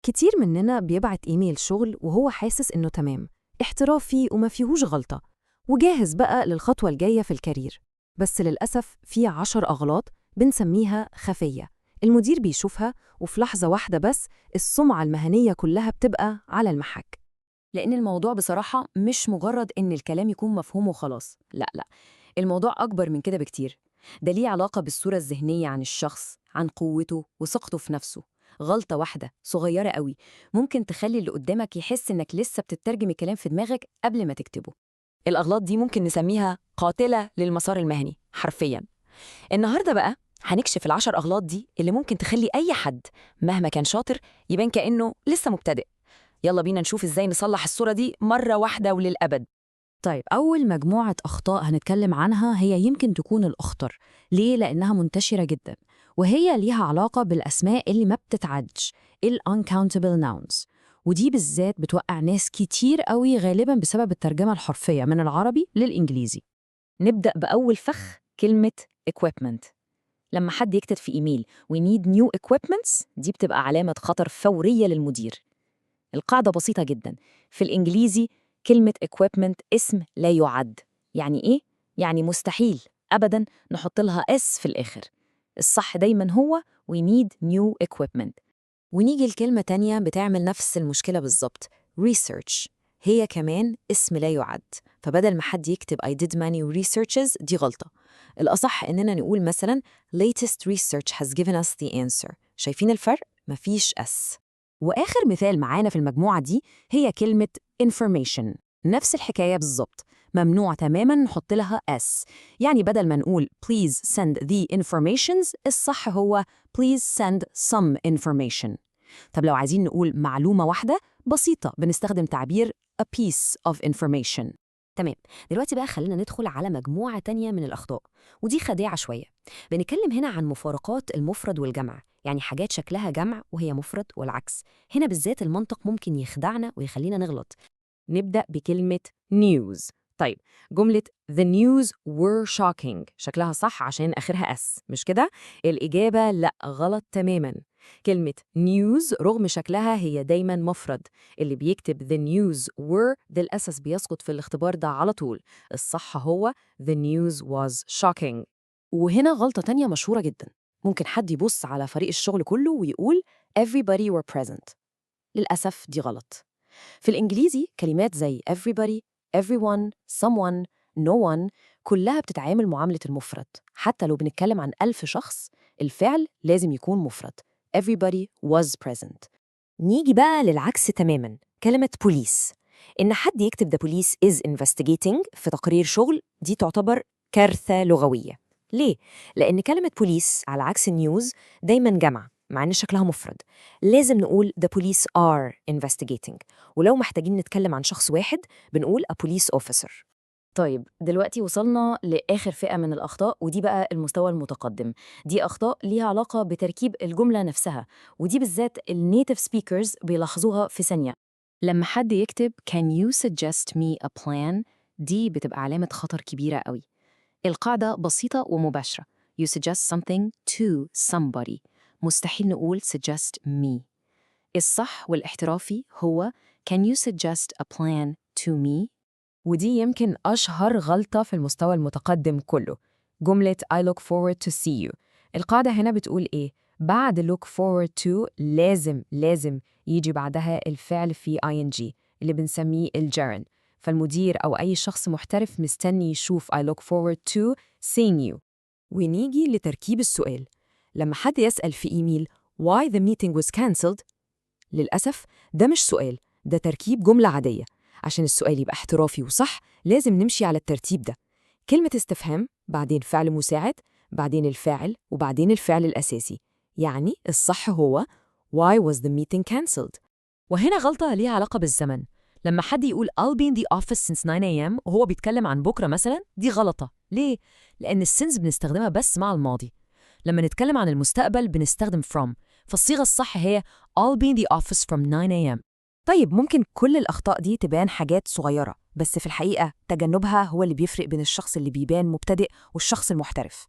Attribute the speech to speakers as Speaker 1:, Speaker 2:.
Speaker 1: كتير مننا بيبعت إيميل شغل وهو حاسس إنه تمام، احترافي وما فيهوش غلطة، وجاهز بقى للخطوة الجاية في الكارير. بس للأسف في 10 أغلاط بنسميها خفية، المدير بيشوفها وفي لحظة واحدة بس السمعة المهنية كلها بتبقى على المحك.
Speaker 2: لأن الموضوع بصراحة مش مجرد إن الكلام يكون مفهوم وخلاص، لا، الموضوع أكبر من كده بكتير. ده ليه علاقة بالصورة الذهنية عن الشخص، عن قوته وثقته في نفسه. غلطة واحدة صغيرة قوي ممكن تخلي اللي قدامك يحس إنك لسه بتترجم الكلام في دماغك قبل ما تكتبه.
Speaker 3: الأغلاط دي ممكن نسميها قاتلة للمسار المهني حرفياً. النهاردة بقى هنكشف ال10 أغلاط دي اللي ممكن تخلي أي حد مهما كان شاطر يبان كأنه لسه مبتدئ. يلا بينا نشوف إزاي نصلح الصورة دي مرة واحدة وللأبد.
Speaker 1: طيب، أول مجموعة أخطاء هنتكلم عنها هي يمكن تكون الأخطر. ليه؟ لأنها منتشرة جدا، وهي ليها علاقة بالأسماء اللي ما بتتعدش، ال uncountable nouns. ودي بالذات بتوقع ناس كتير قوي، غالبا بسبب الترجمة الحرفية من العربي للإنجليزي.
Speaker 2: نبدأ بأول فخ، كلمة equipment. لما حد يكتب في إيميل we need new equipments، دي بتبقى علامة خطر فورية للمدير. القاعدة بسيطة جدا، في الإنجليزي كلمة equipment اسم لا يعد. يعني إيه؟ يعني مستحيل أبداً نحط لها S في الآخر. الصح دايماً هو we need new equipment.
Speaker 3: ونيجي لكلمة تانية بتعمل نفس المشكلة بالظبط، research. هي كمان اسم لا يعد، فبدل ما حد يكتب I did many researches دي غلطة. الأصح إننا نقول مثلا latest research has given us the answer. شايفين الفرق؟ مفيش S.
Speaker 1: وآخر مثال معانا في المجموعة دي هي كلمة information. نفس الحكاية بالظبط، ممنوع تماماً نحط لها S. يعني بدل ما نقول please send the informations، الصح هو please send some information. طب لو عايزين نقول معلومة واحدة بسيطة، بنستخدم تعبير a piece of information. تمام، دلوقتي بقى خلينا ندخل على مجموعة تانية من الأخطاء، ودي خديعة شوية. بنتكلم هنا عن مفارقات المفرد والجمع، يعني حاجات شكلها جمع وهي مفرد والعكس. هنا بالذات المنطق ممكن يخدعنا ويخلينا نغلط. نبدأ بكلمة news. طيب، جملة the news were shocking شكلها صح عشان آخرها S، مش كده؟ الإجابة لأ، غلط تماماً. كلمة news رغم شكلها هي دايماً مفرد، اللي بيكتب the news were ده الأساس بيسقط في الاختبار ده على طول. الصح هو the news was shocking. وهنا غلطة تانية مشهورة جداً، ممكن حد يبص على فريق الشغل كله ويقول everybody were present. للأسف دي غلط. في الإنجليزي كلمات زي everybody، everyone، someone، no one كلها بتتعامل معاملة المفرد. حتى لو بنتكلم عن 1000 شخص الفعل لازم يكون مفرد. everybody was present.
Speaker 3: نيجي بقى للعكس تماماً، كلمة police. إن حد يكتب the police is investigating في تقرير شغل دي تعتبر كارثة لغوية. ليه؟ لأن كلمة police على عكس النيوز دايماً جمع مع إن شكلها مفرد. لازم نقول the police are investigating، ولو محتاجين نتكلم عن شخص واحد بنقول a police officer.
Speaker 2: طيب دلوقتي وصلنا لآخر فئة من الأخطاء، ودي بقى المستوى المتقدم. دي أخطاء ليها علاقة بتركيب الجملة نفسها، ودي بالذات النيتيف سبيكرز بيلاحظوها في ثانية. لما حد يكتب can you suggest me a plan، دي بتبقى علامة خطر كبيرة قوي. القاعدة بسيطة ومباشرة، you suggest something to somebody، مستحيل نقول suggest me. الصح والاحترافي هو can you suggest a plan to me.
Speaker 1: ودي يمكن أشهر غلطة في المستوى المتقدم كله، جملة I look forward to see you. القاعدة هنا بتقول إيه؟ بعد look forward to لازم يجي بعدها الفعل في ing اللي بنسميه الجرن. فالمدير أو أي شخص محترف مستني يشوف I look forward to seeing you. ونيجي لتركيب السؤال. لما حد يسأل في إيميل why the meeting was cancelled، للأسف ده مش سؤال، ده تركيب جملة عادية. عشان السؤال يبقى احترافي وصح لازم نمشي على الترتيب ده، كلمة استفهام، بعدين فعل مساعد، بعدين الفاعل، وبعدين الفعل الأساسي. يعني الصح هو Why was the meeting cancelled؟ وهنا غلطة ليها علاقة بالزمن. لما حد يقول I'll be in the office since 9 a.m. وهو بيتكلم عن بكرة مثلا، دي غلطة. ليه؟ لأن السنس بنستخدمها بس مع الماضي. لما نتكلم عن المستقبل بنستخدم from، فالصيغة الصح هي I'll be in the office from 9 a.m. طيب، ممكن كل الأخطاء دي تبان حاجات صغيرة، بس في الحقيقة تجنبها هو اللي بيفرق بين الشخص اللي بيبان مبتدئ والشخص المحترف.